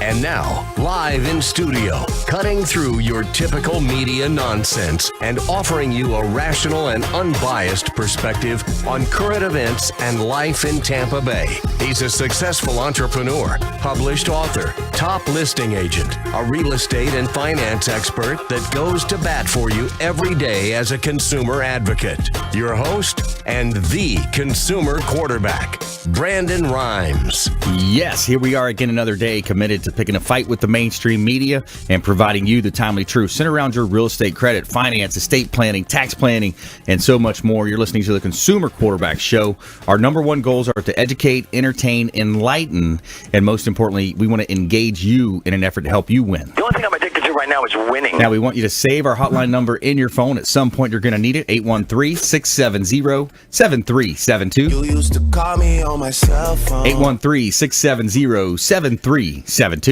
And now, live in studio, cutting through your typical media nonsense and offering you a rational and unbiased perspective on current events and life in Tampa Bay. He's a successful entrepreneur, published author, top listing agent, a real estate and finance expert that goes to bat for you every day as a consumer advocate. Your host and the consumer quarterback, Brandon Rhymes. Yes, here we are again another day, committed to picking a fight with the mainstream media and providing you the timely truth centered around your real estate, credit, finance, estate planning, tax planning, and so much more. You're listening to the Consumer Quarterback Show. Our number one goals are to educate, entertain, enlighten, and most importantly, we want to engage you in an effort to help you win. The only thing I'm addicted to right now is winning. Now, we want you to save our hotline number in your phone. At some point, you're going to need it. 813-670-7372. You used to call me on my cell phone. 813-670-7372.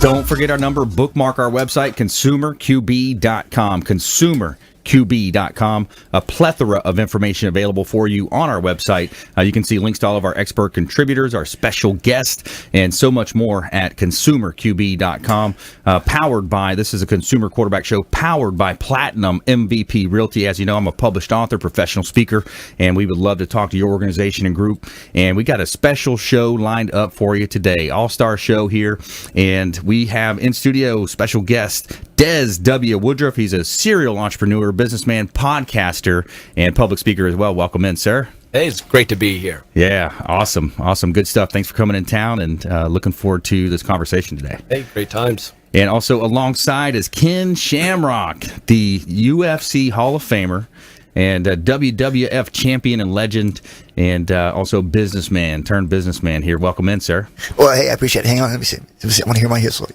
Don't forget our number. Bookmark our website, consumerqb.com. consumerqb.com. A plethora of information available for you on our website. You can see links to all of our expert contributors, our special guests, and so much more at consumerqb.com. Powered by, this is a Consumer Quarterback Show, powered by Platinum MVP Realty. As you know, I'm a published author, professional speaker, and we would love to talk to your organization and group. And we got a special show lined up for you today. All-star show here. And we have in studio special guest, Des W. Woodruff. He's a serial entrepreneur, businessman, podcaster, and public speaker as well. Welcome in, sir. Hey, it's great to be here. Yeah, awesome. Good stuff. Thanks for coming in town, and looking forward to this conversation today. Hey, great times. And also alongside is Ken Shamrock, the UFC Hall of Famer and WWF champion and legend, and also businessman turned businessman here. Welcome in, sir. Well, hey, I appreciate it. Hang on, let me see. I want to hear my whistle.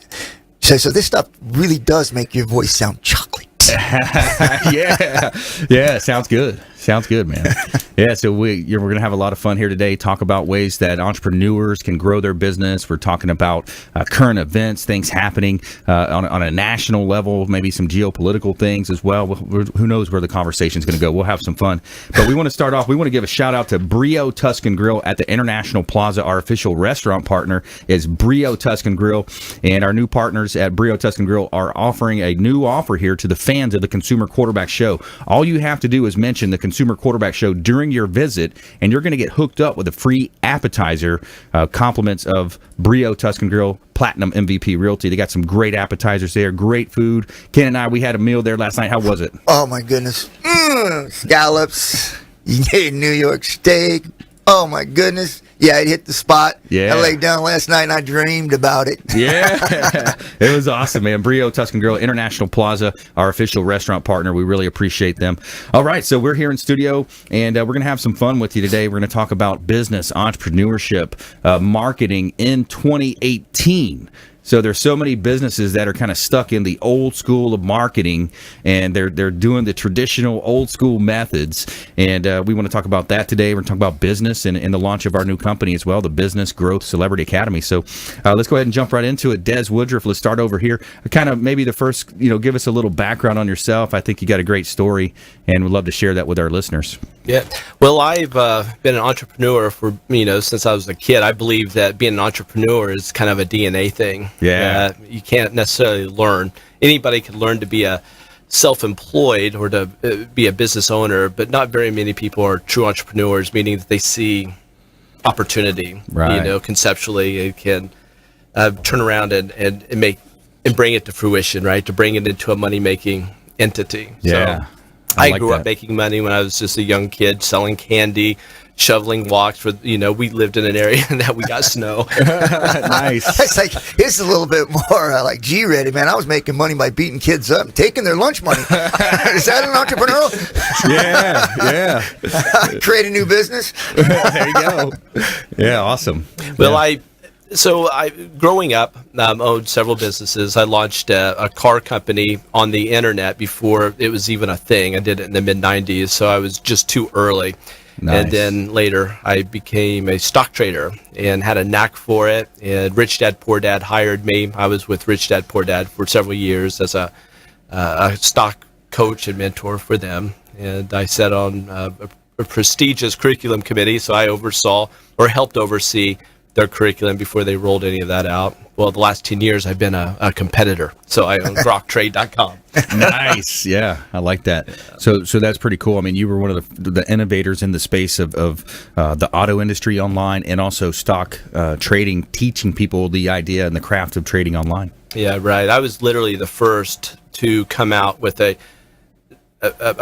So this stuff really does make your voice sound chocolate. Yeah, sounds good. Sounds good, man. Yeah, so we're going to have a lot of fun here today, talk about ways that entrepreneurs can grow their business. We're talking about current events, things happening on a national level, maybe some geopolitical things as well. Who knows where the conversation is going to go. We'll have some fun. But we want to start off, we want to give a shout out to Brio Tuscan Grill at the International Plaza. Our official restaurant partner is Brio Tuscan Grill, and our new partners at Brio Tuscan Grill are offering a new offer here to the fans of the Consumer Quarterback Show. All you have to do is mention the Consumer Quarterback Show during your visit, and you're going to get hooked up with a free appetizer, compliments of Brio Tuscan Grill, Platinum MVP Realty. They got some great appetizers there, great food. Ken and I, we had a meal there last night. How was it? Oh, my goodness. Scallops, New York steak. Oh, my goodness. Yeah, it hit the spot. Yeah. I laid down last night and I dreamed about it. Yeah, it was awesome, man. Brio Tuscan Grill, International Plaza, our official restaurant partner. We really appreciate them. All right, so we're here in studio, and we're going to have some fun with you today. We're going to talk about business, entrepreneurship, marketing in 2018. So there's so many businesses that are kind of stuck in the old school of marketing, and they're doing the traditional old school methods. And we want to talk about that today. We're going to talk about business and the launch of our new company as well, the Business Growth Celebrity Academy. So let's go ahead and jump right into it. Des Woodruff, let's start over here. Kind of maybe the first, give us a little background on yourself. I think you got a great story, and we'd love to share that with our listeners. Yeah. Well, I've been an entrepreneur for, since I was a kid. I believe that being an entrepreneur is kind of a DNA thing. Yeah. You can't necessarily learn. Anybody can learn to be a self-employed or to be a business owner, but not very many people are true entrepreneurs, meaning that they see opportunity. Right. Conceptually, it can turn around and bring it to fruition, right? To bring it into a money-making entity. Yeah. So, I grew up making money when I was just a young kid, selling candy, shoveling walks. We lived in an area that we got snow. Nice. It's like, it's a little bit more like G-ready, man. I was making money by beating kids up and taking their lunch money. Is that an entrepreneurial? Yeah. Create a new business? There you go. Yeah, awesome. Well, yeah. Growing up, owned several businesses. I launched a car company on the internet before it was even a thing. I did it in the mid-'90s, so I was just too early. Nice. And then later, I became a stock trader and had a knack for it. And Rich Dad Poor Dad hired me. I was with Rich Dad Poor Dad for several years as a stock coach and mentor for them. And I sat on a prestigious curriculum committee, so I oversaw or helped oversee their curriculum before they rolled any of that out. Well, the last 10 years, I've been a competitor, so I own groktrade.com. Nice. Yeah, I like that. So that's pretty cool. I mean, you were one of the innovators in the space of the auto industry online and also stock trading, teaching people the idea and the craft of trading online. Yeah, right. I was literally the first to come out with a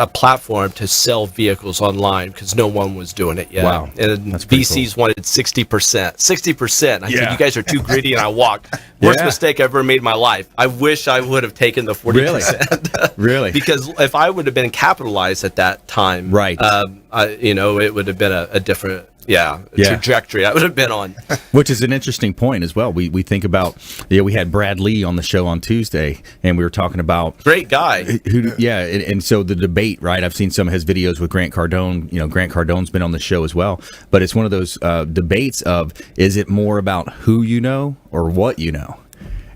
platform to sell vehicles online because no one was doing it yet. Wow. And That's pretty VCs cool. wanted 60%. 60%. I Yeah. said, you guys are too greedy, and I walked. Worst Yeah. mistake I ever made in my life. I wish I would have taken the 40%. Really? Because if I would have been capitalized at that time, Right. it would have been a different trajectory I would have been on. Which is an interesting point as well. We think about, we had Brad Lee on the show on Tuesday, and we were talking about Great guy. and so the debate, right? I've seen some of his videos with Grant Cardone. Grant Cardone's been on the show as well. But it's one of those debates of, is it more about who you know or what you know?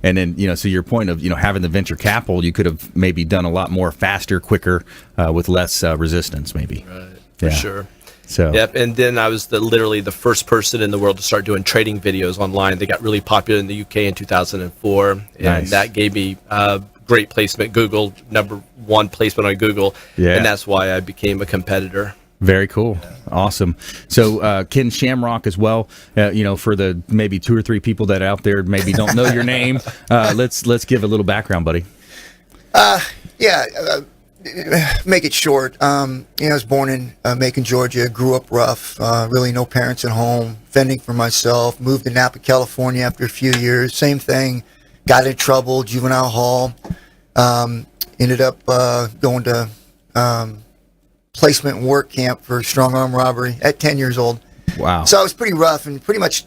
And then, so your point of, having the venture capital, you could have maybe done a lot more faster, quicker, with less resistance, maybe. Right. For sure. So. Yep, and then I was literally the first person in the world to start doing trading videos online. They got really popular in the UK in 2004, and Nice. that gave me great placement. Google, #1 placement on Google, Yeah. and that's why I became a competitor. Very cool. Awesome. So Ken Shamrock as well, for the maybe 2 or 3 people that out there maybe don't know your name, let's give a little background, buddy. Make it short. I was born in Macon, Georgia. Grew up rough. Really no parents at home. Fending for myself. Moved to Napa, California after a few years. Same thing. Got in trouble. Juvenile hall. Ended up going to placement and work camp for strong arm robbery at 10 years old. Wow. So I was pretty rough and pretty much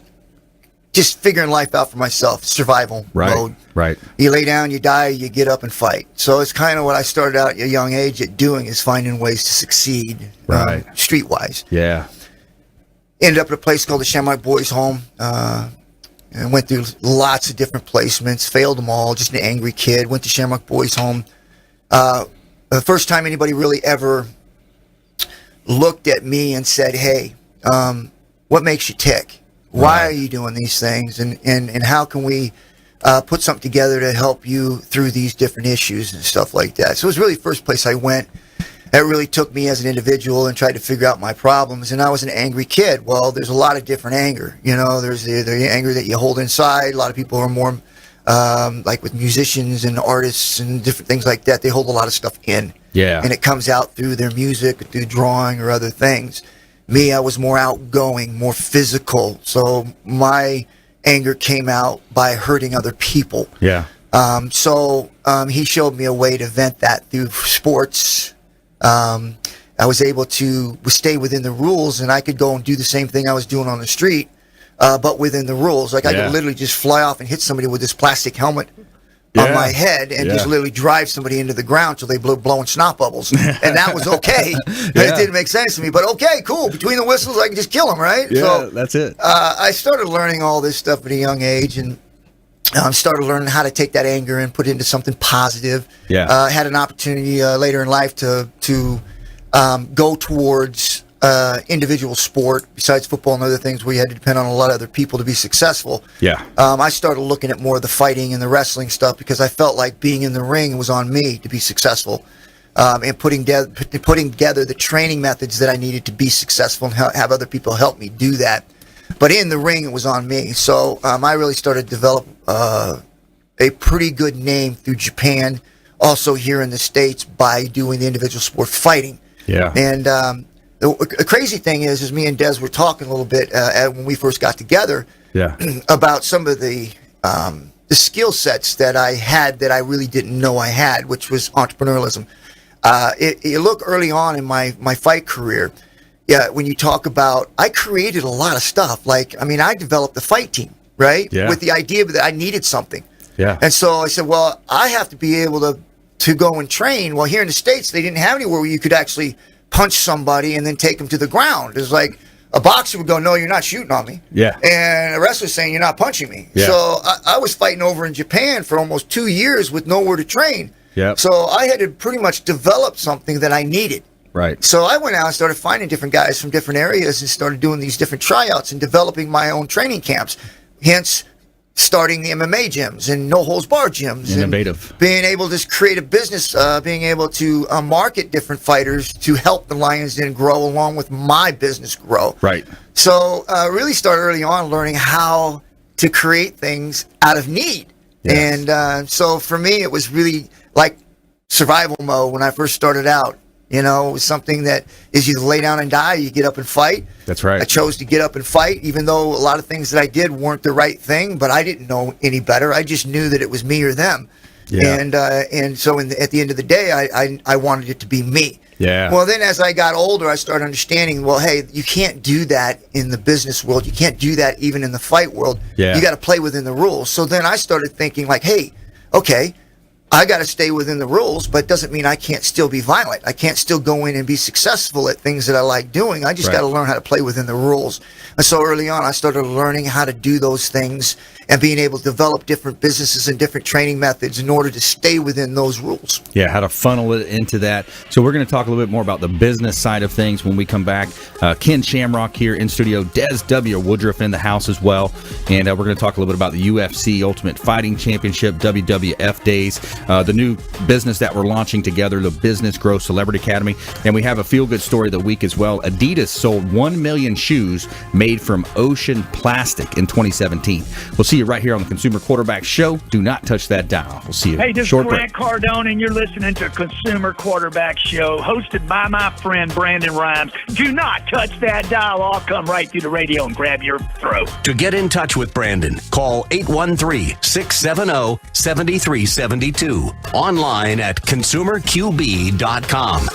just figuring life out for myself. Survival mode. Right. You lay down, you die, you get up and fight. So it's kind of what I started out at a young age at doing, is finding ways to succeed, Right. streetwise. Yeah. Ended up at a place called the Shamrock Boys Home, and went through lots of different placements, failed them all, just an angry kid. Went to Shamrock Boys Home. The first time anybody really ever looked at me and said, hey, what makes you tick? Why are you doing these things? And how can we put something together to help you through these different issues and stuff like that? So it was really the first place I went. That really took me as an individual and tried to figure out my problems. And I was an angry kid. Well, there's a lot of different anger. There's the anger that you hold inside. A lot of people are more like with musicians and artists and different things like that. They hold a lot of stuff in. Yeah. And it comes out through their music, through drawing or other things. Me, I was more outgoing, more physical. So my anger came out by hurting other people. Yeah. So he showed me a way to vent that through sports. I was able to stay within the rules, and I could go and do the same thing I was doing on the street, but within the rules. Like I could literally just fly off and hit somebody with this plastic helmet on my head and just literally drive somebody into the ground till they blowing snot bubbles. And that was okay. It didn't make sense to me, but okay, cool. Between the whistles, I can just kill them, right? Yeah, So that's it. I started learning all this stuff at a young age, and started learning how to take that anger and put it into something positive. Yeah. Had an opportunity later in life to go towards individual sport besides football and other things where you had to depend on a lot of other people to be successful. Yeah. I started looking at more of the fighting and the wrestling stuff because I felt like being in the ring was on me to be successful. And putting together the training methods that I needed to be successful and have other people help me do that. But in the ring, it was on me. So I really started to develop a pretty good name through Japan, also here in the States, by doing the individual sport fighting. Yeah. And the crazy thing is me and Des were talking a little bit when we first got together Yeah. about some of the skill sets that I had that I really didn't know I had, which was entrepreneurialism. You look early on in my fight career, when you talk about, I created a lot of stuff. I developed the fight team, right? Yeah. With the idea that I needed something. Yeah. And so I said, well, I have to be able to go and train. Well, here in the States, they didn't have anywhere where you could actually punch somebody and then take them to the ground. It's like a boxer would go, no, you're not shooting on me. Yeah. And a wrestler's saying, you're not punching me. Yeah. So I was fighting over in Japan for almost 2 years with nowhere to train. Yep. So I had to pretty much develop something that I needed. Right. So I went out and started finding different guys from different areas and started doing these different tryouts and developing my own training camps. Hence, starting the MMA gyms and no holds bar gyms. Innovative. And being able to create a business, being able to market different fighters to help the Lions Den grow along with my business grow. Right. So really started early on learning how to create things out of need. Yes. And so for me, it was really like survival mode when I first started out. You know, it was something that is you lay down and die, you get up and fight. That's right. I chose to get up and fight, even though a lot of things that I did weren't the right thing, but I didn't know any better. I just knew that it was me or them. Yeah. And so at the end of the day, I wanted it to be me. Yeah. Well, then as I got older, I started understanding, well, hey, you can't do that in the business world. You can't do that even in the fight world. Yeah. You got to play within the rules. So then I started thinking like, hey, okay, I got to stay within the rules, but doesn't mean I can't still be violent. I can't still go in and be successful at things that I like doing. I just Right. got to learn how to play within the rules. And so early on, I started learning how to do those things and being able to develop different businesses and different training methods in order to stay within those rules. Yeah, how to funnel it into that. So we're going to talk a little bit more about the business side of things when we come back. Ken Shamrock here in studio, Des W. Woodruff in the house as well. And we're going to talk a little bit about the UFC Ultimate Fighting Championship, WWF Days, the new business that we're launching together, the Business Growth Celebrity Academy. And we have a feel-good story of the week as well. Adidas sold 1 million shoes made from ocean plastic in 2017. We'll see you right here on the Consumer Quarterback Show. Do not touch that dial. We'll see you. Hey, this is Short break. Grant Cardone, and you're listening to Consumer Quarterback Show, hosted by my friend Brandon Rhymes. Do not touch that dial. I'll come right through the radio and grab your throat. To get in touch with Brandon, call 813-670-7372. Online at consumerqb.com.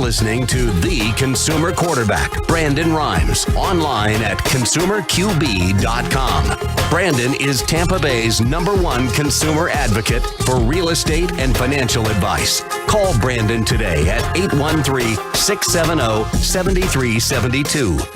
Listening to The Consumer Quarterback, Brandon Rhymes, online at consumerqb.com. Brandon is Tampa Bay's #1 consumer advocate for real estate and financial advice. Call Brandon today at 813-670-7372.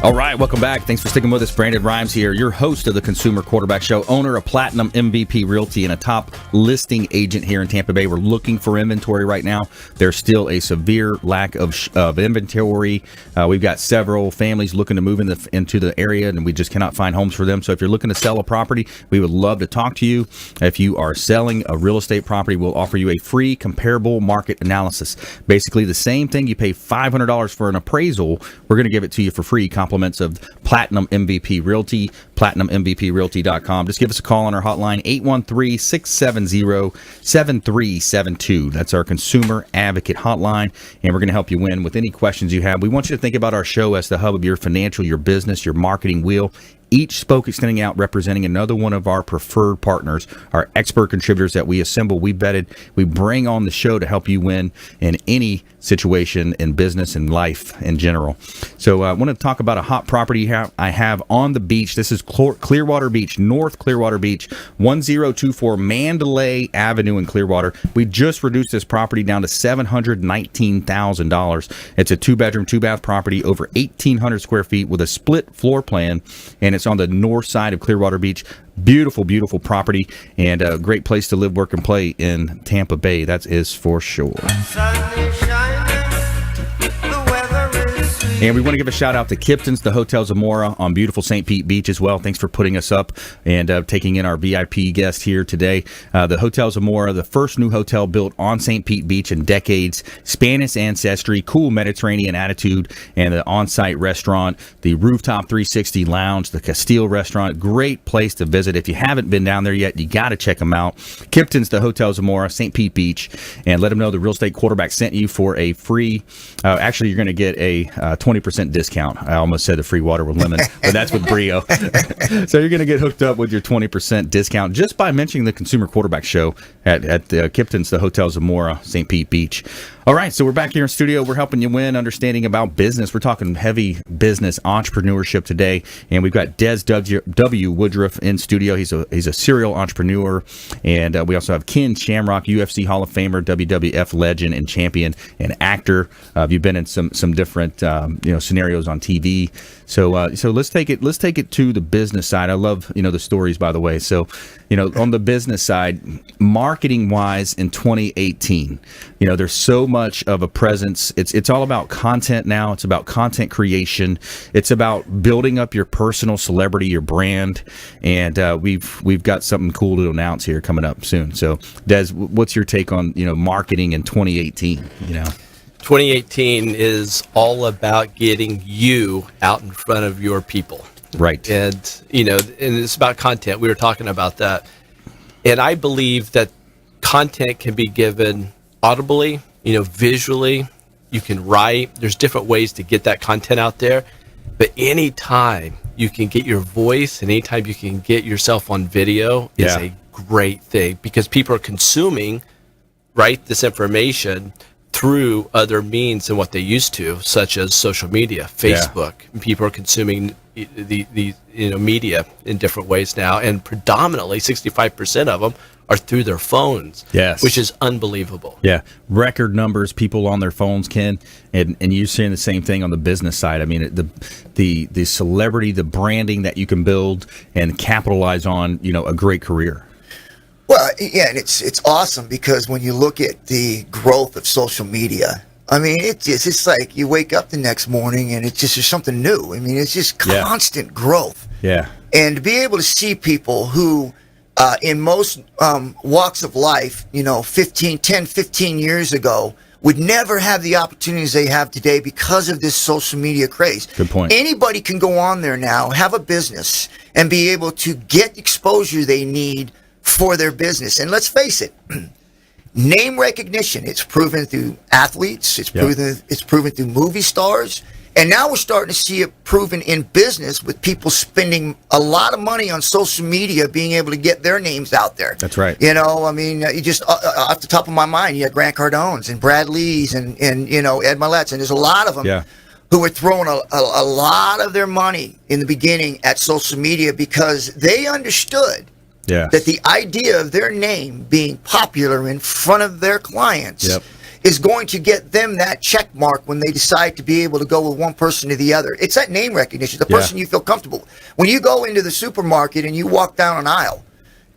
All right, welcome back. Thanks for sticking with us. Brandon Rhymes here, your host of the Consumer Quarterback Show, owner of Platinum MVP Realty and a top listing agent here in Tampa Bay. We're looking for inventory right now. There's still a severe lack of inventory. We've got several families looking to move into the area, and we just cannot find homes for them. So if you're looking to sell a property, we would love to talk to you. If you are selling a real estate property, we'll offer you a free comparable market analysis. Basically, the same thing you pay $500 for an appraisal, we're going to give it to you for free. Compliments of Platinum MVP Realty, PlatinumMVPRealty.com. Just give us a call on our hotline, 813-670-7372. That's our consumer advocate hotline, and we're going to help you win with any questions you have. We want you to think about our show as the hub of your financial, your business, your marketing wheel. Each spoke extending out, representing another one of our preferred partners, our expert contributors that we assemble, we vetted, we bring on the show to help you win in any situation in business and life in general. So I want to talk about a hot property I have on the beach. This is Clearwater Beach, North Clearwater Beach, 1024 Mandalay Avenue in Clearwater. We just reduced this property down to $719,000. It's a 2-bedroom, 2-bath property, over 1,800 square feet with a split floor plan, and it's on the north side of Clearwater Beach. Beautiful, beautiful property, and a great place to live, work, and play in Tampa Bay. That is for sure. And we want to give a shout out to Kipton's, the Hotel Zamora on beautiful St. Pete Beach as well. Thanks for putting us up and taking in our VIP guest here today. The Hotel Zamora, the first new hotel built on St. Pete Beach in decades. Spanish ancestry, cool Mediterranean attitude, and the on-site restaurant, the rooftop 360 lounge, the Castile restaurant. Great place to visit. If you haven't been down there yet, you got to check them out. Kipton's, the Hotel Zamora, St. Pete Beach, and let them know the Real Estate Quarterback sent you for a free, actually you're going to get a 20% discount. I almost said the free water with lemon, but that's with Brio. So you're going to get hooked up with your 20% discount just by mentioning the Consumer Quarterback Show at Kipton's, the Hotel Zamora, St. Pete Beach. All right, so we're back here in studio. We're helping you win, understanding about business. We're talking heavy business entrepreneurship today, and we've got Des W. Woodruff in studio. He's a serial entrepreneur, and we also have Ken Shamrock, UFC Hall of Famer, WWF legend and champion, and actor. You've been in some different scenarios on TV. So let's take it to the business side. I love the stories, by the way. So on the business side, marketing wise in 2018, there's so much of a presence. It's all about content now. It's about content creation. It's about building up your personal celebrity, your brand, and we've got something cool to announce here coming up soon. So Des, what's your take on marketing in 2018? 2018 is all about getting you out in front of your people. Right. And it's about content. We were talking about that. And I believe that content can be given audibly, visually. You can write. There's different ways to get that content out there. But anytime you can get your voice and anytime you can get yourself on video is a great thing, because people are consuming, this information through other means than what they used to, such as social media, Facebook. Yeah. People are consuming the media in different ways now, and predominantly 65% of them are through their phones. Yes, which is unbelievable. Yeah, record numbers, people on their phones, Ken, and you're seeing the same thing on the business side. I mean, the celebrity, the branding that you can build and capitalize on, a great career. Well, yeah, and it's awesome because when you look at the growth of social media, I mean, it's like you wake up the next morning and it's just there's something new. I mean, it's just constant growth. Yeah. And to be able to see people who, in most walks of life, 10, 15 years ago, would never have the opportunities they have today because of this social media craze. Good point. Anybody can go on there now, have a business, and be able to get exposure they need for their business. And let's face it, name recognition, it's proven through athletes, it's proven through movie stars, and now we're starting to see it proven in business with people spending a lot of money on social media being able to get their names out there. That's right. I mean, you just off the top of my mind, you had Grant Cardone's and Brad Lee's and Ed Millett's, and there's a lot of them. Yeah. who were throwing a lot of their money in the beginning at social media because they understood Yeah. that the idea of their name being popular in front of their clients Yep. is going to get them that check mark when they decide to be able to go with one person to the other. It's that name recognition, the Yeah. person you feel comfortable. When you go into the supermarket and you walk down an aisle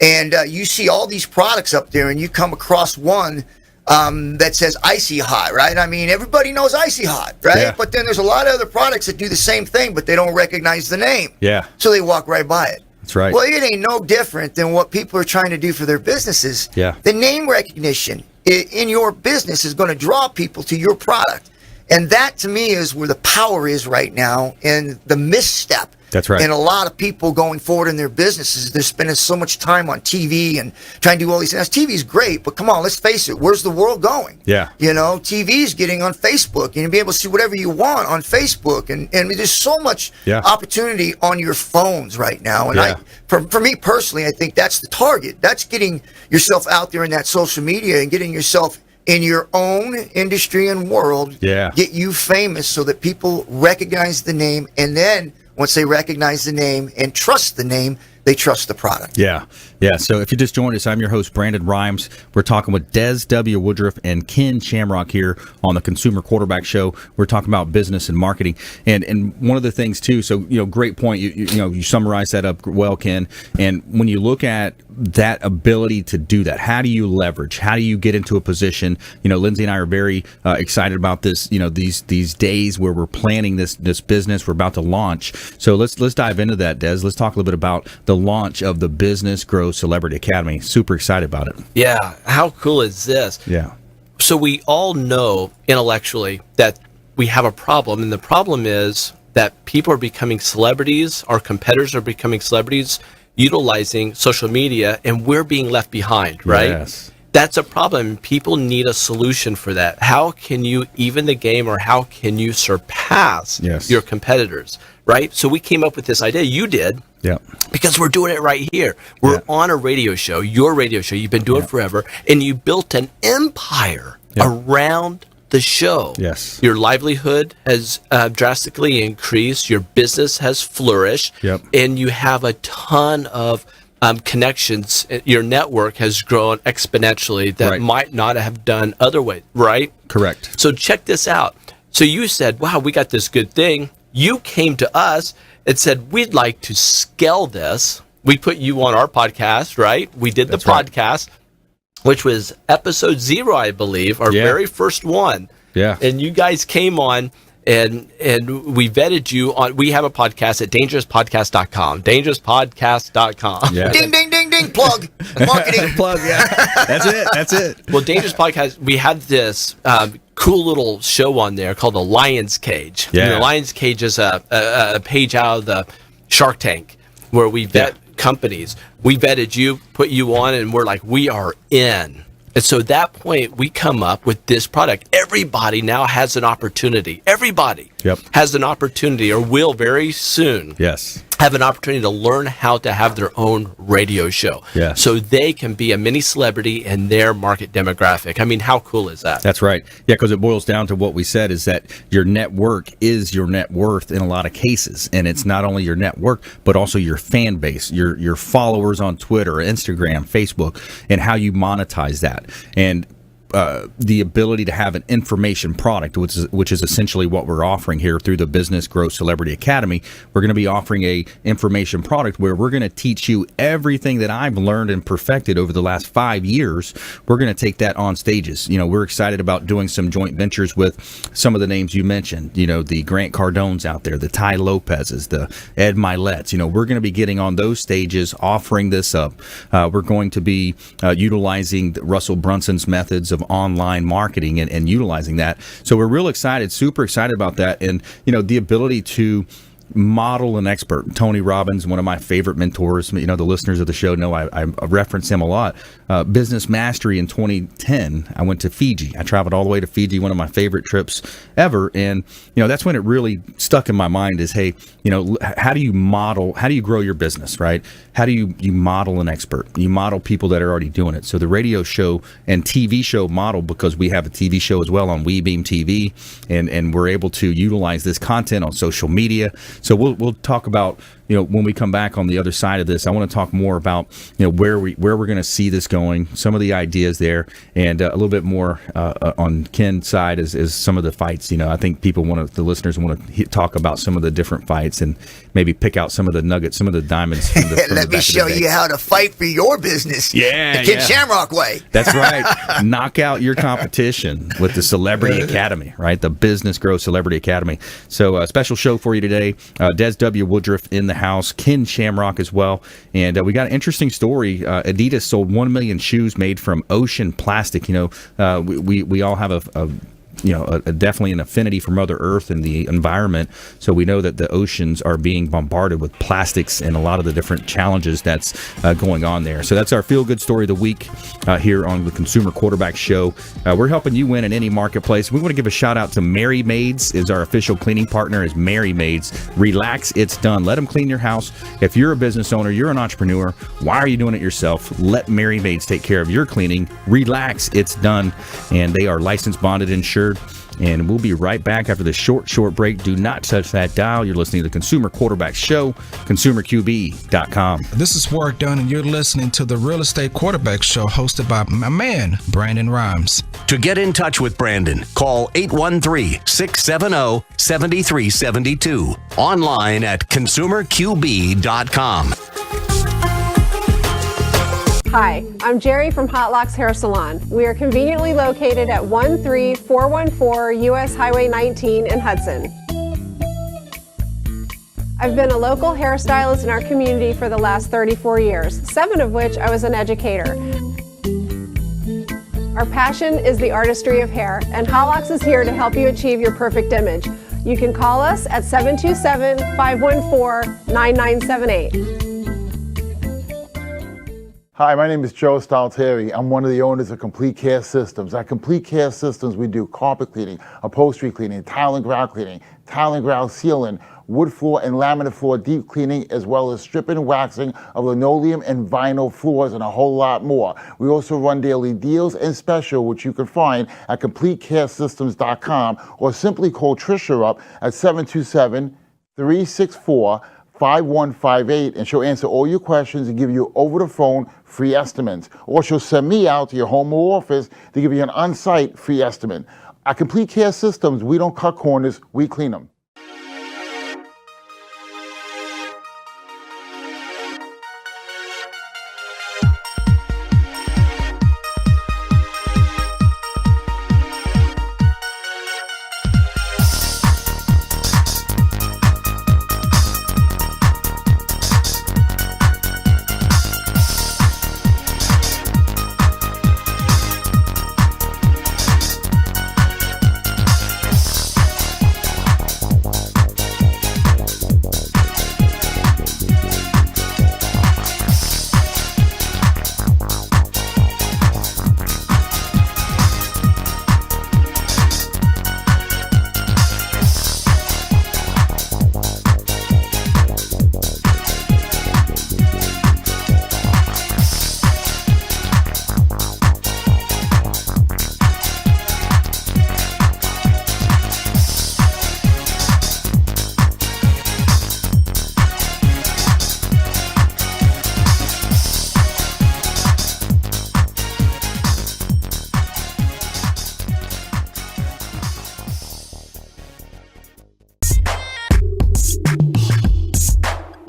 and you see all these products up there and you come across one that says Icy Hot, right? I mean, everybody knows Icy Hot, right? Yeah. But then there's a lot of other products that do the same thing, but they don't recognize the name. Yeah. So they walk right by it. That's right. Well, it ain't no different than what people are trying to do for their businesses. Yeah. The name recognition in your business is going to draw people to your product. And that, to me, is where the power is right now, and the misstep. That's right. And a lot of people going forward in their businesses, they're spending so much time on TV and trying to do all these things. TV is great, but come on, let's face it. Where's the world going? Yeah. You know, TV is getting on Facebook. You'll be able to see whatever you want on Facebook. And there's so much Yeah. opportunity on your phones right now. And Yeah. for me personally, I think that's the target. That's getting yourself out there in that social media and getting yourself in your own industry and world. Yeah. Get you famous so that people recognize the name, and then once they recognize the name and trust the name, they trust the product. Yeah. Yeah. So if you just joined us, I'm your host, Brandon Rhymes. We're talking with Des W. Woodruff and Ken Shamrock here on the Consumer Quarterback Show. We're talking about business and marketing. And one of the things, too, so, great point. You summarized that up well, Ken. And when you look at that ability to do that, how do you leverage? How do you get into a position? Lindsay and I are very excited about this, these days where we're planning this business. We're about to launch. So let's dive into that, Des. Let's talk a little bit about the launch of the Business Grow Celebrity Academy. Super excited about it. Yeah. How cool is this? Yeah. So we all know intellectually that we have a problem, and the problem is that people are becoming celebrities, our competitors are becoming celebrities, utilizing social media, and we're being left behind, right? Yes. That's a problem. People need a solution for that. How can you even the game, or how can you surpass Yes. your competitors, right? So we came up with this idea. You did. Yeah. Because we're doing it right here. We're Yeah. on a radio show, your radio show. You've been doing it forever, and you built an empire around the show. Yes. Your livelihood has drastically increased. Your business has flourished. Yep. And you have a ton of connections. Your network has grown exponentially that Right. might not have done otherwise, right? Correct. So check this out. So you said, wow, we got this good thing. You came to us and said, we'd like to scale this. We put you on our podcast, right? We did That's the right. podcast, which was episode 0, I believe, our Yeah. very first one. Yeah. And you guys came on and we vetted you on. We have a podcast at dangerouspodcast.com. Dangerouspodcast.com. Yeah. Ding, ding, ding, ding, plug. Marketing. Plug. Yeah. That's it. Well, Dangerous Podcast, we had this cool little show on there called The Lion's Cage. Yeah. And the Lion's Cage is a page out of the Shark Tank where we vet companies. We vetted you, put you on, and we're like, we are in. And so at that point, we come up with this product. Everybody now has an opportunity. Everybody has an opportunity, or will very soon Yes. have an opportunity to learn how to have their own radio show. Yes. So they can be a mini celebrity in their market demographic. I mean, how cool is that? That's right. Yeah, because it boils down to what we said is that your network is your net worth in a lot of cases. And it's not only your network, but also your fan base, your followers on Twitter, Instagram, Facebook, and how you monetize that. And the ability to have an information product, which is essentially what we're offering here through the Business Grow Celebrity Academy. We're going to be offering a information product where we're going to teach you everything that I've learned and perfected over the last 5 years. We're going to take that on stages. We're excited about doing some joint ventures with some of the names you mentioned. The Grant Cardones out there, the Ty Lopez's, the Ed Milet's. We're going to be getting on those stages, offering this up. We're going to be utilizing Russell Brunson's methods of online marketing and utilizing that. So we're real excited, super excited about that. And, the ability to model an expert. Tony Robbins, one of my favorite mentors. You know, the listeners of the show know I reference him a lot. Business Mastery in 2010, I went to Fiji. I traveled all the way to Fiji, one of my favorite trips ever. And, you know, that's when it really stuck in my mind is, hey, you know, how do you grow your business, right? How do you model an expert? You model people that are already doing it. So the radio show and TV show model, because we have a TV show as well on WeBeam TV, and we're able to utilize this content on social media. So we'll talk about, you know, when we come back on the other side of this, I want to talk more about, you know, where we're going to see this going, some of the ideas there, and a little bit more on Ken's side is some of the fights. You know, I think the listeners want to talk about some of the different fights and maybe pick out some of the nuggets, some of the diamonds. From the Let me show you how to fight for your business. Yeah, the Ken Shamrock way. That's right. Knock out your competition with the Celebrity Academy, right? The Business Growth Celebrity Academy. So a special show for you today. Des W. Woodruff in the house, Ken Shamrock as well. And we got an interesting story. Adidas sold 1 million shoes made from ocean plastic. You know, we all have definitely an affinity for Mother Earth and the environment. So we know that the oceans are being bombarded with plastics and a lot of the different challenges that's going on there. So that's our feel-good story of the week here on the Consumer Quarterback Show. We're helping you win in any marketplace. We want to give a shout-out to Mary Maids is our official cleaning partner is Mary Maids. Relax, it's done. Let them clean your house. If you're a business owner, you're an entrepreneur, why are you doing it yourself? Let Mary Maids take care of your cleaning. Relax, it's done. And they are licensed, bonded, insured. And we'll be right back after this short break. Do not touch that dial. You're listening to the Consumer Quarterback Show, consumerqb.com. This is Work Done, and you're listening to the Real Estate Quarterback Show hosted by my man, Brandon Rhymes. To get in touch with Brandon, call 813-670-7372. Online at consumerqb.com. Hi, I'm Jerry from Hot Locks Hair Salon. We are conveniently located at 13414 US Highway 19 in Hudson. I've been a local hairstylist in our community for the last 34 years, 7 of which I was an educator. Our passion is the artistry of hair, and Hot Locks is here to help you achieve your perfect image. You can call us at 727-514-9978. Hi, my name is Joe Stalteri. I'm one of the owners of Complete Care Systems. At Complete Care Systems, we do carpet cleaning, upholstery cleaning, tile and grout sealing, wood floor and laminate floor deep cleaning, as well as stripping and waxing of linoleum and vinyl floors, and a whole lot more. We also run daily deals and special, which you can find at CompleteCareSystems.com, or simply call Trisha up at 727-364-5158, and she'll answer all your questions and give you over the phone free estimates. Or she'll send me out to your home or office to give you an on-site free estimate. At Complete Care Systems, we don't cut corners, we clean them.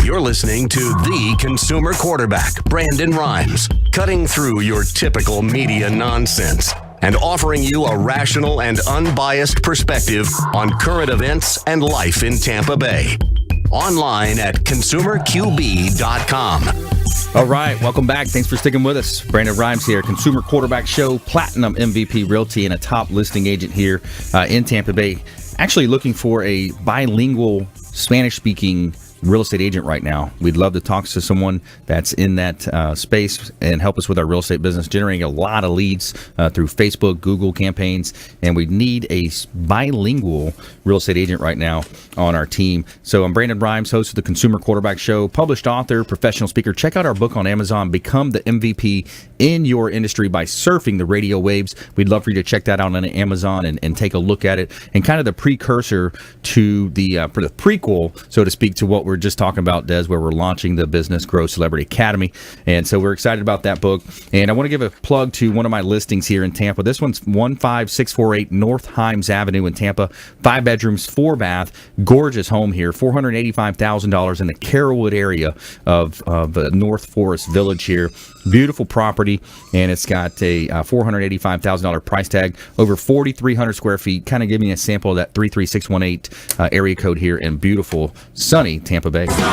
You're listening to the Consumer Quarterback, Brandon Rhymes, cutting through your typical media nonsense and offering you a rational and unbiased perspective on current events and life in Tampa Bay. Online at consumerqb.com. All right, welcome back. Thanks for sticking with us. Brandon Rhymes here, Consumer Quarterback Show, Platinum MVP Realty, and a top listing agent here in Tampa Bay. Actually looking for a bilingual Spanish-speaking real estate agent right now, we'd love to talk to someone that's in that space and help us with our real estate business, generating a lot of leads through Facebook, Google campaigns, and we need a bilingual real estate agent right now on our team. So I'm Brandon Rhymes, host of the Consumer Quarterback Show, published author, professional speaker. Check out our book on Amazon, Become the MVP in Your Industry by Surfing the Radio Waves. We'd love for you to check that out on Amazon and take a look at it, and kind of the precursor to for the prequel, so to speak, to what we're just talking about, Des, where we're launching the Business Grow Celebrity Academy. And so we're excited about that book. And I want to give a plug to one of my listings here in Tampa. This one's 15648 North Himes Avenue in Tampa. 5 bedrooms, 4 bath, gorgeous home here. $485,000 in the Carrollwood area of North Forest Village here. Beautiful property, and it's got a $485,000 price tag, over 4,300 square feet. Kind of giving you a sample of that 33618 area code here in beautiful, sunny Tampa Bay. Somewhere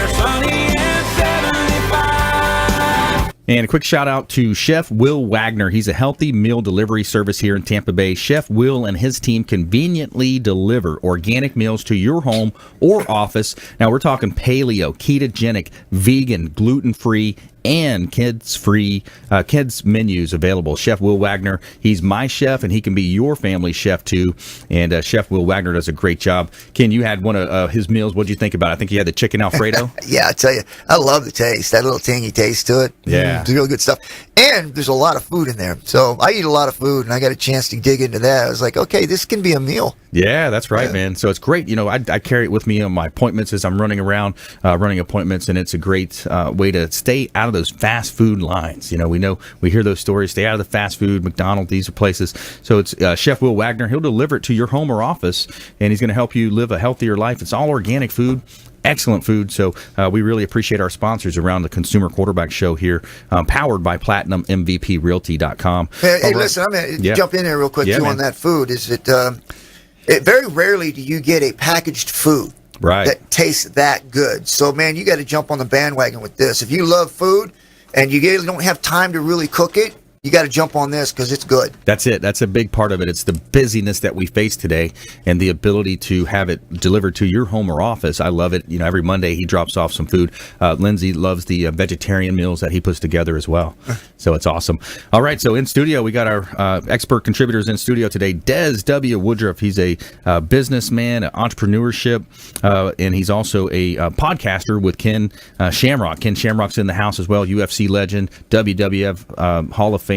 sunny and 75. And a quick shout out to Chef Will Wagner. He's a healthy meal delivery service here in Tampa Bay. Chef Will and his team conveniently deliver organic meals to your home or office. Now we're talking paleo, ketogenic, vegan, gluten-free, and kids menus available. Chef Will Wagner, he's my chef, and he can be your family chef too. And Chef Will Wagner does a great job. Ken, you had one of his meals. What did you think about it? I think you had the chicken Alfredo. Yeah, I tell you, I love the taste. That little tangy taste to it. Yeah. It's really good stuff. And there's a lot of food in there. So I eat a lot of food, and I got a chance to dig into that. I was like, okay, this can be a meal. Yeah, that's right, man. So it's great. You know, I carry it with me on my appointments as I'm running around, running appointments, and it's a great way to stay out of those fast food lines. You know, we hear those stories. Stay out of the fast food, McDonald's, these are places. So it's Chef Will Wagner. He'll deliver it to your home or office, and he's going to help you live a healthier life. It's all organic food. Excellent food. So we really appreciate our sponsors around the Consumer Quarterback Show here, powered by PlatinumMVPRealty.com. Hey, listen, I'm going to jump in there real quick, too, man. on that food. Is that very rarely do you get a packaged food that tastes that good. So, man, you got to jump on the bandwagon with this. If you love food and you don't have time to really cook it, you got to jump on this because it's good. That's it. That's a big part of it. It's the busyness that we face today and the ability to have it delivered to your home or office. I love it. You know, every Monday he drops off some food. Lindsay loves the vegetarian meals that he puts together as well. So it's awesome. All right. So in studio, we got our expert contributors in studio today. Des W. Woodruff. He's a businessman, entrepreneurship, and he's also a podcaster with Ken Shamrock. Ken Shamrock's in the house as well. UFC legend, WWF Hall of Famer.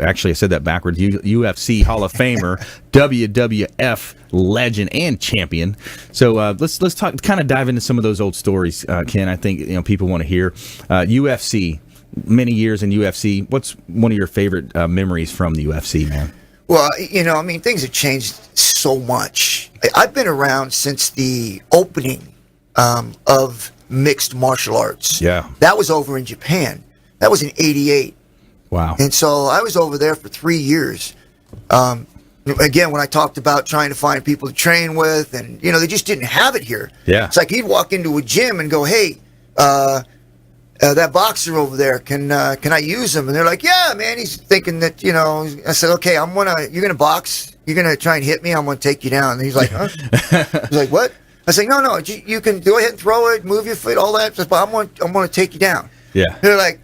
Actually, I said that backwards. UFC Hall of Famer, WWF legend and champion. So let's talk, kind of dive into some of those old stories, Ken. I think people want to hear. UFC, many years in UFC. What's one of your favorite memories from the UFC, man? Well, things have changed so much. I've been around since the opening of mixed martial arts. Yeah, that was over in Japan. That was in '88. Wow. And so I was over there for 3 years. Again, when I talked about trying to find people to train with, and, they just didn't have it here. Yeah. It's like you'd walk into a gym and go, hey, that boxer over there, can I use him? And they're like, yeah, man. He's thinking that, I said, okay, you're going to box? You're going to try and hit me? I'm going to take you down. And he's like, huh? He's like, what? I said, no, you can go ahead and throw it, move your foot, all that. But I'm going to take you down. Yeah. They're like,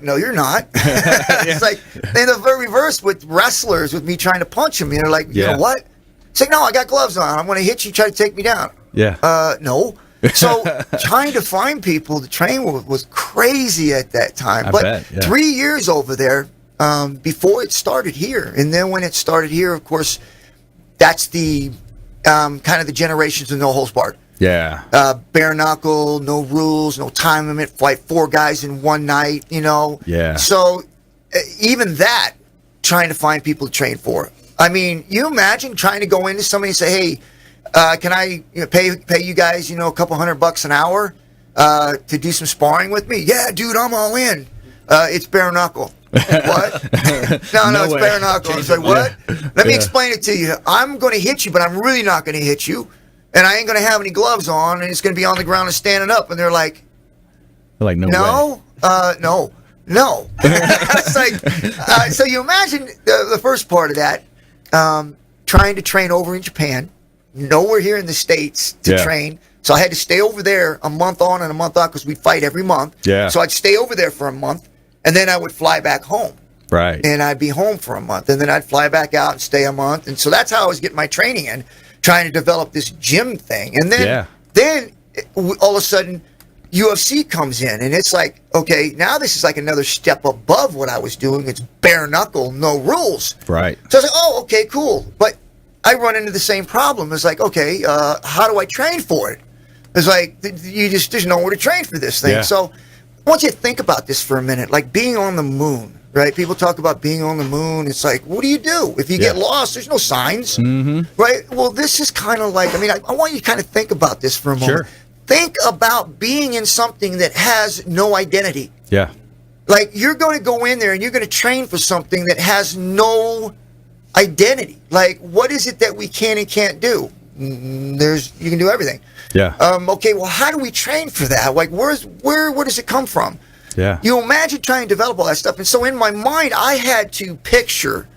no, you're not. It's like, and the very reverse with wrestlers, with me trying to punch them. They're like, you know what? It's like, no, I got gloves on. I'm going to hit you, try to take me down. Yeah. No. So trying to find people to train with was crazy at that time. I bet, 3 years over there before it started here. And then when it started here, of course, that's the kind of the generations of no holds barred. Yeah. Bare knuckle, no rules, no time limit, fight 4 guys in one night, Yeah. So even that, trying to find people to train for. I mean, you imagine trying to go into somebody and say, hey, can I pay you guys, a couple $100 an hour to do some sparring with me? Yeah, dude, I'm all in. It's bare knuckle. What? No, it's bare knuckle. It's like, what? Let me explain it to you. I'm going to hit you, but I'm really not going to hit you. And I ain't going to have any gloves on, and it's going to be on the ground and standing up. And they're like, no way. No. It's like, so you imagine the first part of that, trying to train over in Japan, nowhere here in the States to train. So I had to stay over there a month on and a month off because we'd fight every month. Yeah. So I'd stay over there for a month, and then I would fly back home. Right. And I'd be home for a month, and then I'd fly back out and stay a month. And so that's how I was getting my training in, trying to develop this gym thing. And then all of a sudden, UFC comes in, and it's like, okay, now this is like another step above what I was doing. It's bare knuckle, no rules. Right. So I was like, oh, okay, cool. But I run into the same problem. It's like, okay, how do I train for it? It's like, there's nowhere to train for this thing. Yeah. So I want you to think about this for a minute, like being on the moon. Right? People talk about being on the moon. It's like, what do you do? If you get lost, there's no signs. Mm-hmm. Right? Well, this is kind of like, I want you to kind of think about this for a moment. Sure. Think about being in something that has no identity. Yeah. Like, you're going to go in there and you're going to train for something that has no identity. Like, what is it that we can and can't do? You can do everything. Yeah. Okay, well, how do we train for that? Like, where does it come from? Yeah. You imagine trying to develop all that stuff. And so in my mind, I had to picture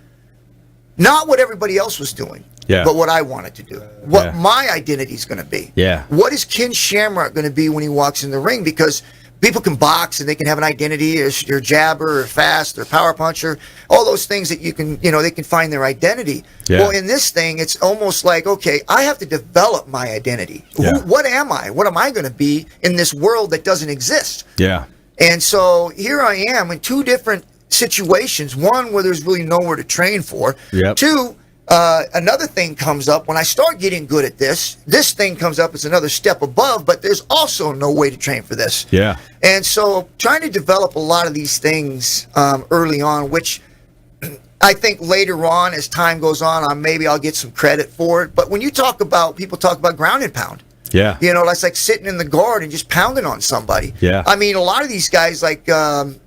not what everybody else was doing, but what I wanted to do. What my identity is going to be. Yeah. What is Ken Shamrock going to be when he walks in the ring? Because people can box and they can have an identity as your jabber or fast or power puncher, all those things that you can, they can find their identity. Yeah. Well, in this thing, it's almost like, okay, I have to develop my identity. Yeah. What am I? What am I going to be in this world that doesn't exist? Yeah. And so here I am in two different situations. One where there's really nowhere to train for. Yep. Two, another thing comes up. When I start getting good at this thing comes up. It's another step above, but there's also no way to train for this. Yeah. And so trying to develop a lot of these things early on, which I think later on as time goes on, maybe I'll get some credit for it. But when people talk about ground and pound. Yeah. That's like sitting in the guard and just pounding on somebody. Yeah. I mean, a lot of these guys like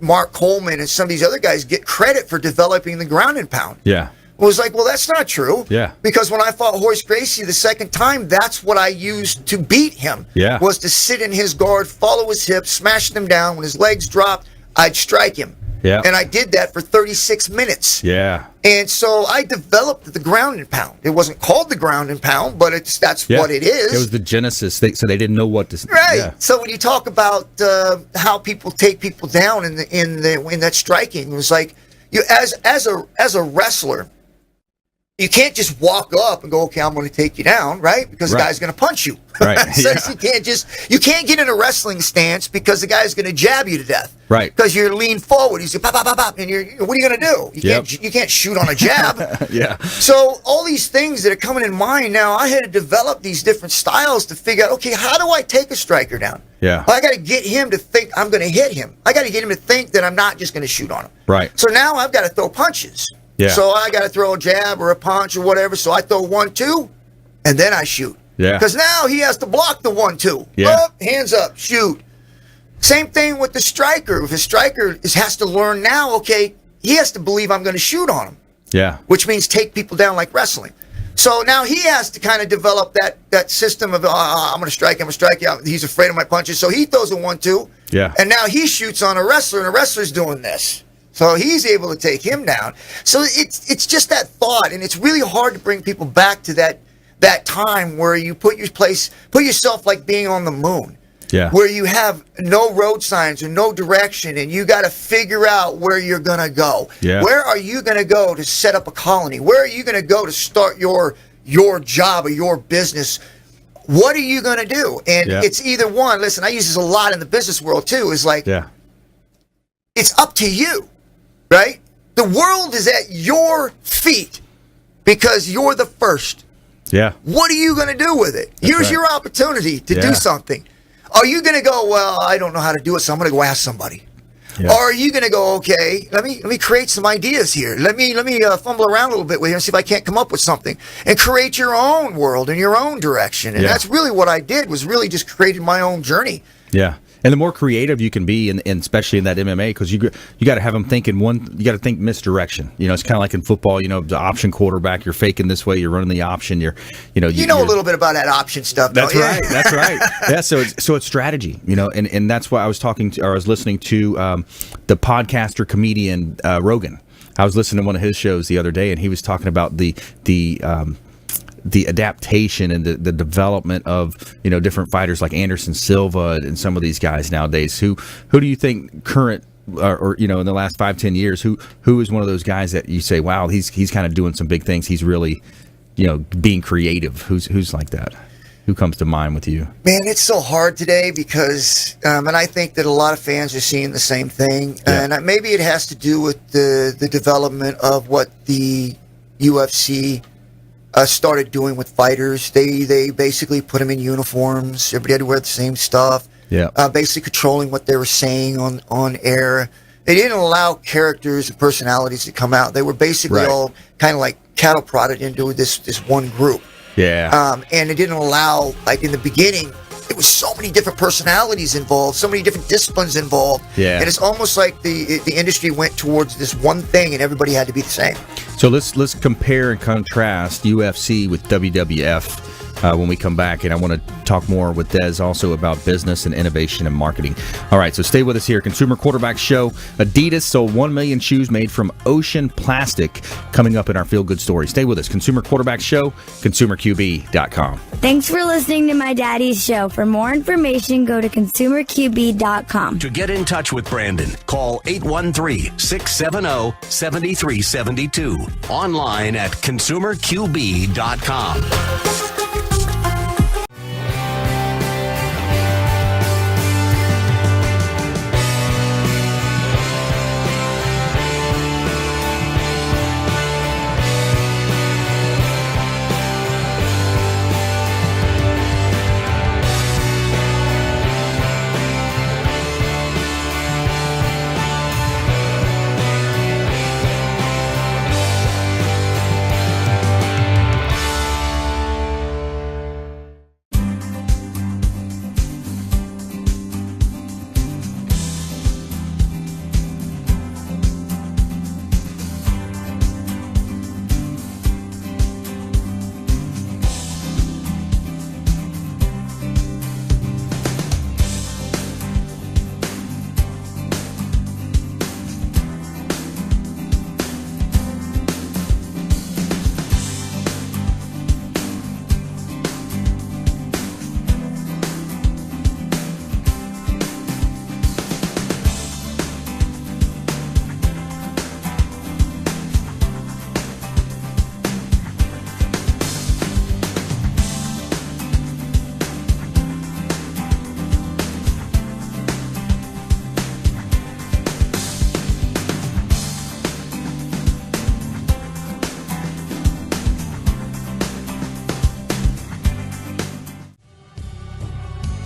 Mark Coleman and some of these other guys get credit for developing the ground and pound. Yeah. It was like, well, that's not true. Yeah. Because when I fought Horace Gracie the second time, that's what I used to beat him. Yeah. Was to sit in his guard, follow his hips, smash them down. When his legs dropped, I'd strike him. Yeah. And I did that for 36 minutes. Yeah. And so I developed the ground and pound. It wasn't called the ground and pound, but that's what it is. It was the genesis. So they didn't know what to. Right. Yeah. So when you talk about how people take people down in that striking, it was like you as a wrestler, you can't just walk up and go, okay, I'm going to take you down, right? Because the guy's going to punch you. Right. So you can't get in a wrestling stance because the guy's going to jab you to death. Right. Because you're lean forward. He's pop, pop, pop, pop, and what are you going to do? You can't shoot on a jab. Yeah. So all these things that are coming in mind now, I had to develop these different styles to figure out, okay, how do I take a striker down? Yeah. Well, I got to get him to think I'm going to hit him. I got to get him to think that I'm not just going to shoot on him. Right. So now I've got to throw punches. Yeah. So I got to throw a jab or a punch or whatever. So I throw 1-2, and then I shoot. Yeah. Because now he has to block the 1-2. Yeah. Up, hands up, shoot. Same thing with the striker. If a striker has to learn now, okay, he has to believe I'm going to shoot on him. Yeah. Which means take people down like wrestling. So now he has to kind of develop that system of I'm going to strike him, He's afraid of my punches, so he throws a 1-2. Yeah. And now he shoots on a wrestler, and the wrestler's doing this. So he's able to take him down. So it's just that thought, and it's really hard to bring people back to that time where you put yourself like being on the moon. Yeah. Where you have no road signs or no direction, and you got to figure out where you're going to go. Yeah. Where are you going to go to set up a colony? Where are you going to go to start your job or your business? What are you going to do? And it's either one. Listen, I use this a lot in the business world too. Is like, it's up to you. Right? The world is at your feet because you're the first. Yeah. What are you going to do with it? Here's your opportunity to do something. Are you going to go, well, I don't know how to do it, so I'm going to go ask somebody? Yeah. Or are you going to go, okay, let me create some ideas here. Let me fumble around a little bit with here and see if I can't come up with something and create your own world in your own direction. And that's really what I did, was really just created my own journey. Yeah. And the more creative you can be, and especially in that MMA, because you got to have them thinking you got to think misdirection. It's kind of like in football. The option quarterback, you're faking this way, you're running the option. You know a little bit about that option stuff. That's right. That's right. Yeah. So it's strategy. And that's why I was listening to the podcaster comedian Rogan. I was listening to one of his shows the other day, and he was talking about the the adaptation and the development of different fighters like Anderson Silva and some of these guys nowadays. Who do you think current or in the last 5-10 years, who is one of those guys that you say, wow, he's kind of doing some big things. He's really being creative. Who's like that? Who comes to mind with you? Man, it's so hard today because, and I think that a lot of fans are seeing the same thing. Yeah. And maybe it has to do with the development of what the UFC started doing with fighters. They basically put them in uniforms. Everybody had to wear the same stuff. Yeah. Basically controlling what they were saying on air. They didn't allow characters and personalities to come out. They were basically all kind of like cattle prodded into this one group. Yeah. And it didn't allow, like in the beginning, there was so many different personalities involved, so many different disciplines involved. Yeah. And it's almost like the industry went towards this one thing, and everybody had to be the same. So let's compare and contrast UFC with WWF when we come back, and I want to talk more with Des also about business and innovation and marketing. All right, so stay with us here. Consumer Quarterback Show. Adidas sold 1 million shoes made from ocean plastic. Coming up in our Feel Good story. Stay with us. Consumer Quarterback Show, ConsumerQB.com. Thanks for listening to my daddy's show. For more information, go to ConsumerQB.com. To get in touch with Brandon, call 813-670-7372. Online at ConsumerQB.com.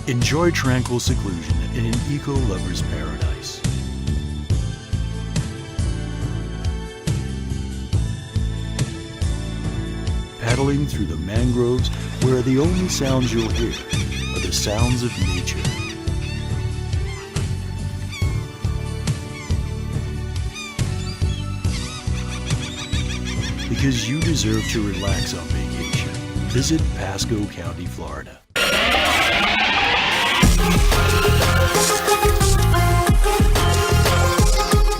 Enjoy tranquil seclusion in an eco-lover's paradise. Paddling through the mangroves where the only sounds you'll hear are the sounds of nature. Because you deserve to relax on vacation, visit Pasco County, Florida.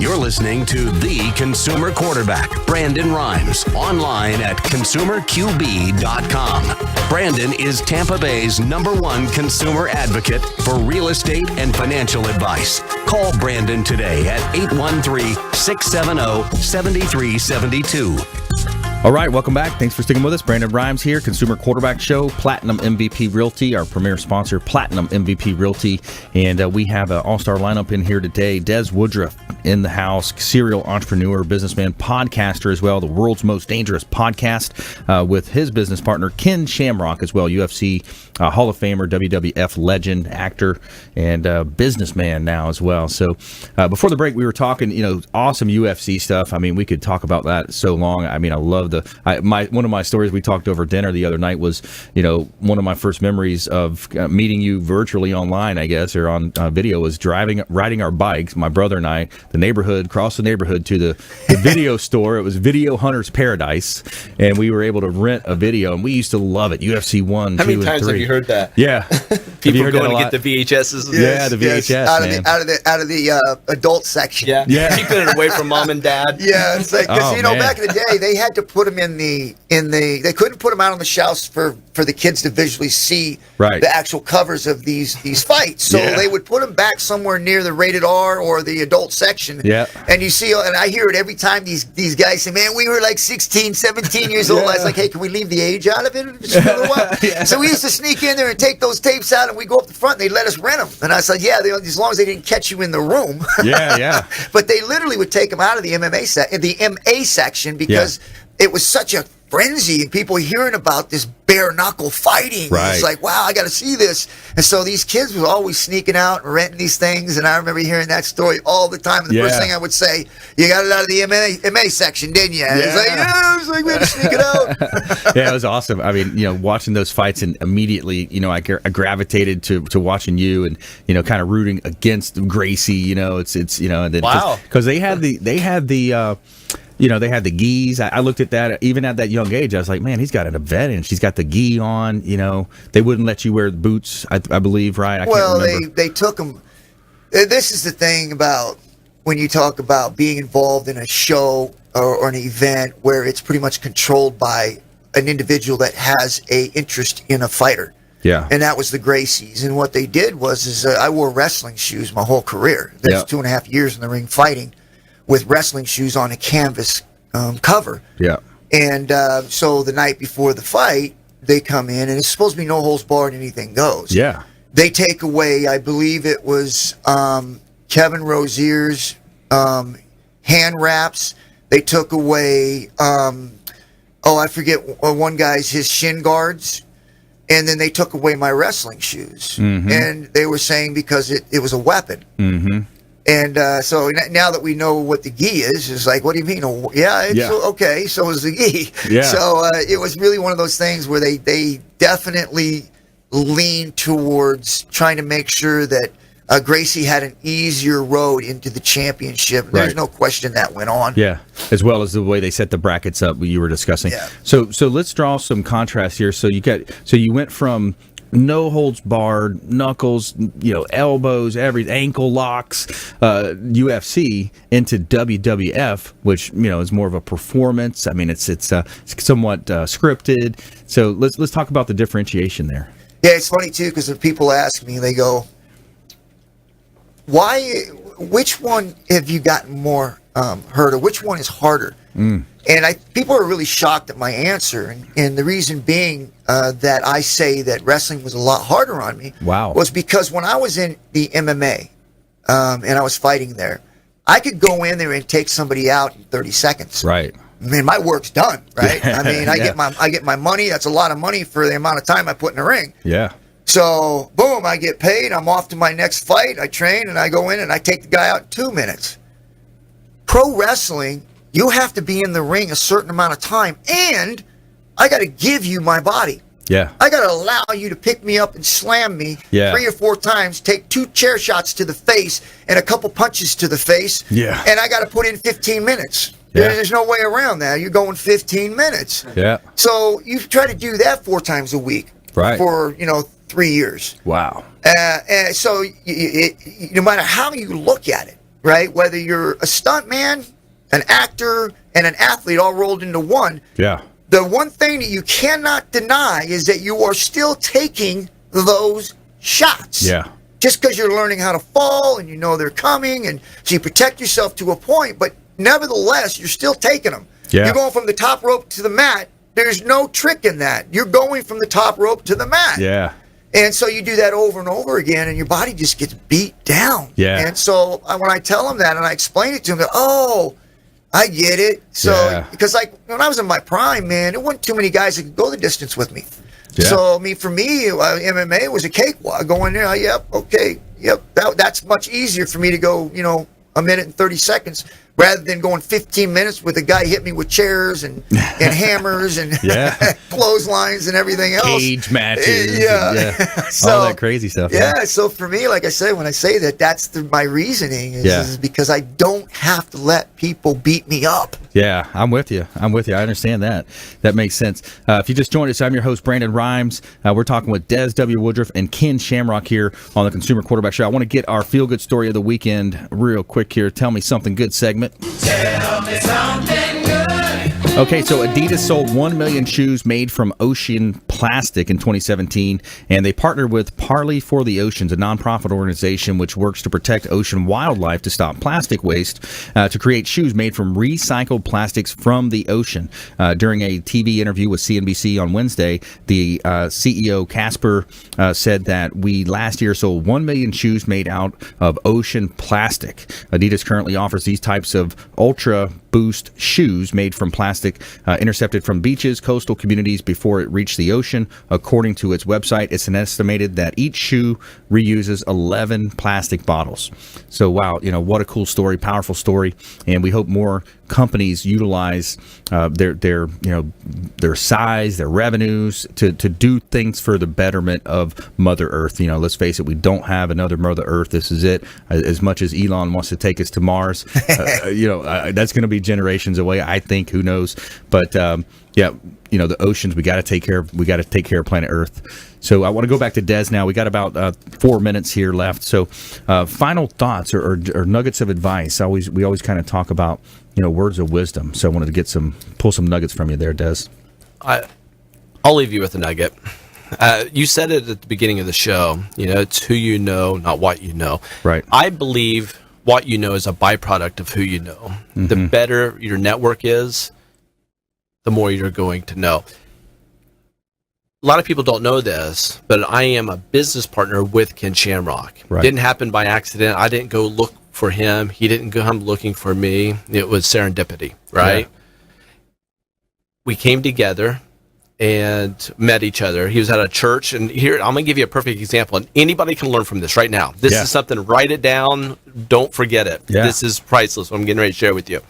You're listening to The Consumer Quarterback, Brandon Rhymes, online at ConsumerQB.com. Brandon is Tampa Bay's #1 consumer advocate for real estate and financial advice. Call Brandon today at 813-670-7372. All right, welcome back. Thanks for sticking with us. Brandon Rhymes here, Consumer Quarterback Show, Platinum MVP Realty, our premier sponsor, Platinum MVP Realty. And we have an all-star lineup in here today. Des Woodruff in the house, serial entrepreneur, businessman, podcaster as well, the world's most dangerous podcast with his business partner, Ken Shamrock as well, UFC Hall of Famer, WWF legend, actor, and businessman now as well. So before the break, we were talking, awesome UFC stuff. I mean, we could talk about that so long. I mean, I love one of my stories we talked over dinner the other night was, one of my first memories of meeting you virtually online, I guess, or on video was riding our bikes, my brother and I, across the neighborhood to the video store. It was Video Hunter's Paradise, and we were able to rent a video, and we used to love it. UFC 1, 2, and 3. How many times have you heard that? Yeah. Have you People heard that going a to lot? get the VHSs. Yeah, the VHS, out man. of the adult section. Yeah. Yeah. Keeping it away from mom and dad. Yeah, it's like, 'cause, Oh, you know, man. back in the day, they had to put them they couldn't put them out on the shelves for the kids to visually see Right. the actual covers of these fights. So Yeah. they would put them back somewhere near the rated R or the adult section. Yeah. And you see, and I hear it every time these guys say, man, we were like 16, 17 years old. I was like, hey, can we leave the age out of it just for a little while? Yeah. So we used to sneak in there and take those tapes out, and we go up the front, and they'd let us rent them. And I said, yeah, as long as they didn't catch you in the room. Yeah, yeah. But they literally would take them out of the MA section because it was such a frenzy and people hearing about this bare knuckle fighting. Right. It's like, wow, I got to see this. And so these kids were always sneaking out and renting these things. And I remember hearing that story all the time. And the first thing I would say, you got it out of the MA section, didn't you? And it's like, yeah, I was like, we had to sneak it out. Yeah, it was awesome. I mean, you know, watching those fights, and immediately, you know, I gravitated to watching you, and you know, kind of rooting against Gracie. You know, it's you know, and then Wow. because they had the. You know, they had the gis. I looked at that even at that young age. I was like, man, he's got an event and she's got the gi on. You know, they wouldn't let you wear boots, I believe, right? I Well, can't remember. they took them. This is the thing about when you talk about being involved in a show or an event where it's pretty much controlled by an individual that has a interest in a fighter. Yeah. And that was the Gracies. And what they did was I wore wrestling shoes my whole career. That's 2.5 years in the ring fighting with wrestling shoes on a canvas cover. Yeah. And so the night before the fight, they come in, and it's supposed to be no holds barred, anything goes. Yeah. They take away, I believe it was Kevin Rozier's hand wraps. They took away, I forget one guy's, his shin guards. And then they took away my wrestling shoes. Mm-hmm. And they were saying because it was a weapon. Mm-hmm. And so now that we know what the gi is, it's like, what do you mean? Oh, yeah, it's okay. So is the gi. Yeah. So it was really one of those things where they definitely leaned towards trying to make sure that Gracie had an easier road into the championship. There's Right. no question that went on. Yeah, as well as the way they set the brackets up you were discussing. Yeah. So let's draw some contrast here. So you went from no holds barred, knuckles, you know, elbows, every ankle locks, UFC into WWF, which you know is more of a performance. I mean, it's somewhat scripted. So let's talk about the differentiation there. Yeah, it's funny too because if people ask me, they go, which one have you gotten more hurt, or which one is harder? And people are really shocked at my answer, and the reason being that I say that wrestling was a lot harder on me. Wow. Was because when I was in the MMA and I was fighting there, I could go in there and take somebody out in 30 seconds. Right. I mean, my work's done, right? I mean, I Yeah. get my money. That's a lot of money for the amount of time I put in the ring. Yeah. So, boom, I get paid. I'm off to my next fight. I train, and I go in, and I take the guy out in 2 minutes. Pro wrestling, you have to be in the ring a certain amount of time, and I got to give you my body. Yeah. I got to allow you to pick me up and slam me 3 or 4 times, take 2 chair shots to the face and a couple punches to the face, and I got to put in 15 minutes. Yeah. There's no way around that. You're going 15 minutes. Yeah. So you try to do that 4 times a week Right. for, 3 years. Wow. And so no matter how you look at it, right, whether you're a stunt man, an actor, and an athlete all rolled into one, Yeah. the one thing that you cannot deny is that you are still taking those shots. Yeah. Just because you're learning how to fall and you know they're coming, and so you protect yourself to a point, but nevertheless, you're still taking them. Yeah. You're going from the top rope to the mat. There's no trick in that. You're going from the top rope to the mat. Yeah. And so you do that over and over again, and your body just gets beat down. Yeah. And so when I tell them that and I explain it to them, they go, oh, I get it. So, Yeah. because like when I was in my prime, man, there weren't too many guys that could go the distance with me. Yeah. So, I mean, for me, MMA was a cakewalk. I go in there, that's much easier for me to go, 1 minute and 30 seconds rather than going 15 minutes with a guy hit me with chairs and hammers and clotheslines and everything else. Cage matches. So, all that crazy stuff. So for me, like I say, when I say that, that's my reasoning is because I don't have to let people beat me up. Yeah, I'm with you. I understand that. That makes sense. If you just joined us, I'm your host, Brandon Rhymes. We're talking with Des W. Woodruff and Ken Shamrock here on the Consumer Quarterback Show. I want to get our feel-good story of the weekend real quick here. Tell me something good segment. Tell me something good. Okay, so Adidas sold 1 million shoes made from ocean plastic in 2017, and they partnered with Parley for the Oceans, a nonprofit organization which works to protect ocean wildlife to stop plastic waste, to create shoes made from recycled plastics from the ocean. During a TV interview with CNBC on Wednesday, the CEO Casper said that we last year sold 1 million shoes made out of ocean plastic. Adidas currently offers these types of Ultra Boost shoes made from plastic intercepted from beaches, coastal communities before it reached the ocean. According to its website, it's an estimated that each shoe reuses 11 plastic bottles. So, wow, what a cool story, powerful story, and we hope more companies utilize their size, their revenues to do things for the betterment of Mother Earth. Let's face it, we don't have another Mother Earth. This is it. As much as Elon wants to take us to Mars, that's going to be generations away. I think. Who knows? But the oceans we got to take care of. We got to take care of planet Earth. So I want to go back to Des now. We got about 4 minutes here left. So final thoughts or nuggets of advice. We always kind of talk about words of wisdom. So I wanted to pull some nuggets from you there, Des. I'll leave you with a nugget. You said it at the beginning of the show. It's who you know, not what you know. Right. I believe what you know is a byproduct of who you know. Mm-hmm. The better your network is, the more you're going to know. A lot of people don't know this, but I am a business partner with Ken Shamrock. Right. Didn't happen by accident. I didn't go look for him. He didn't come looking for me. It was serendipity, right? Yeah. We came together and met each other. He was at a church, and here, I'm going to give you a perfect example, and anybody can learn from this right now. This is something, write it down, don't forget it. Yeah. This is priceless, what I'm getting ready to share with you.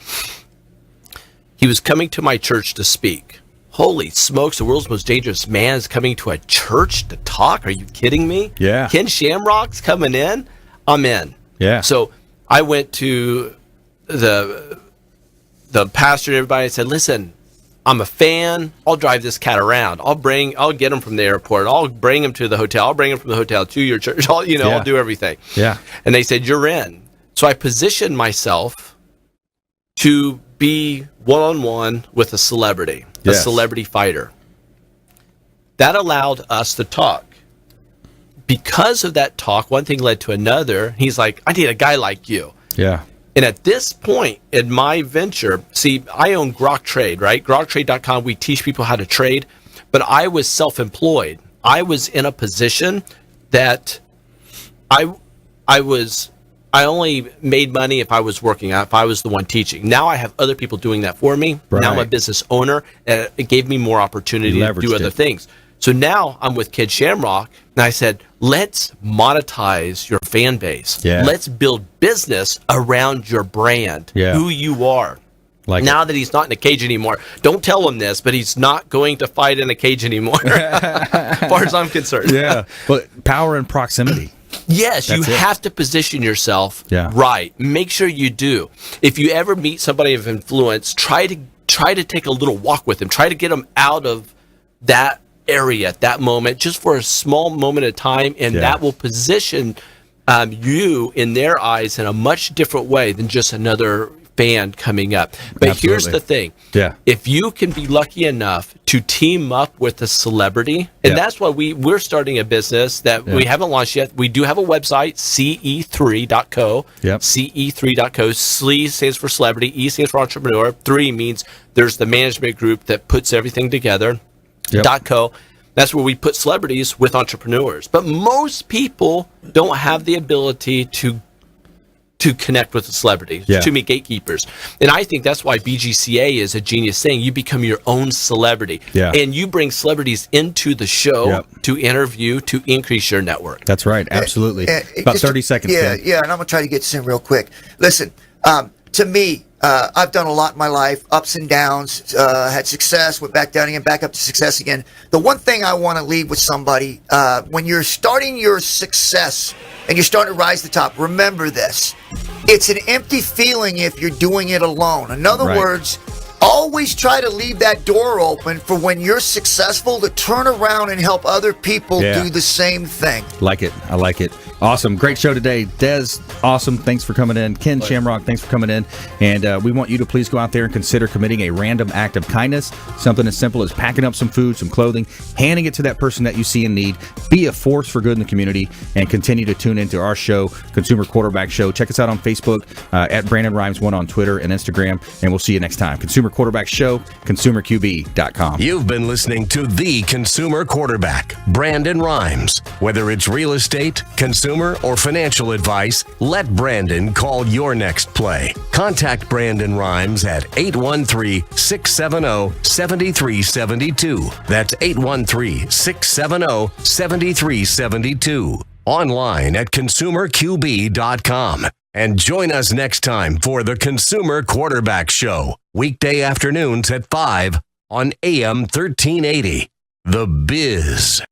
He was coming to my church to speak. Holy smokes, the world's most dangerous man is coming to a church to talk? Are you kidding me? Yeah. Ken Shamrock's coming in? I'm in. Yeah. So I went to the pastor and everybody and said, listen, I'm a fan. I'll drive this cat around. I'll get him from the airport. I'll bring him to the hotel. I'll bring him from the hotel to your church. I'll do everything. Yeah. And they said, you're in. So I positioned myself to be one-on-one with a celebrity, a celebrity fighter. That allowed us to talk. Because of that talk, one thing led to another. He's like, I need a guy like you. Yeah. And at this point in my venture, see, I own Grok Trade, right? GrokTrade.com, we teach people how to trade. But I was self-employed. I was in a position that I only made money if I was working, if I was the one teaching. Now I have other people doing that for me. Right. Now I'm a business owner, and it gave me more opportunity to do other things. So now I'm with Ken Shamrock, and I said, let's monetize your fan base. Yeah. Let's build business around your brand, who you are. Now that he's not in a cage anymore, don't tell him this, but he's not going to fight in a cage anymore, as far as I'm concerned. Yeah, but power and proximity. Yes, you have to position yourself right. Make sure you do. If you ever meet somebody of influence, try to take a little walk with them. Try to get them out of that area at that moment, just for a small moment of time, and that will position you in their eyes in a much different way than just another fan coming up. But here's the thing. Yeah. If you can be lucky enough to team up with a celebrity, and that's why we're starting a business that we haven't launched yet. We do have a website, ce3.co. Yep. ce3.co. C stands for celebrity, E stands for entrepreneur, 3 means there's the management group that puts everything together. .co. That's where we put celebrities with entrepreneurs. But most people don't have the ability to connect with a celebrity. Too many gatekeepers. And I think that's why BGCA is a genius thing. You become your own celebrity. And you bring celebrities into the show to interview, to increase your network. That's right. Absolutely. About 30 seconds. Yeah, and I'm going to try to get this in real quick. Listen, to me, I've done a lot in my life, ups and downs, had success, went back down again, back up to success again. The one thing I want to leave with somebody, when you're starting your success and you're starting to rise to the top, remember this. It's an empty feeling if you're doing it alone. In other words, always try to leave that door open for when you're successful to turn around and help other people do the same thing. Like it. I like it. Awesome. Great show today. Des, awesome. Thanks for coming in. Ken Shamrock, thanks for coming in. And we want you to please go out there and consider committing a random act of kindness. Something as simple as packing up some food, some clothing, handing it to that person that you see in need. Be a force for good in the community, and continue to tune into our show, Consumer Quarterback Show. Check us out on Facebook, at Brandon Rhymes 1 on Twitter and Instagram, and we'll see you next time. Consumer Quarterback Show, consumerqb.com. You've been listening to The Consumer Quarterback, Brandon Rhymes. Whether it's real estate, consumer, or financial advice, let Brandon call your next play. Contact Brandon Rhymes at 813-670-7372. That's 813-670-7372. Online at consumerqb.com. And join us next time for the Consumer Quarterback Show, weekday afternoons at 5 on AM 1380. The Biz.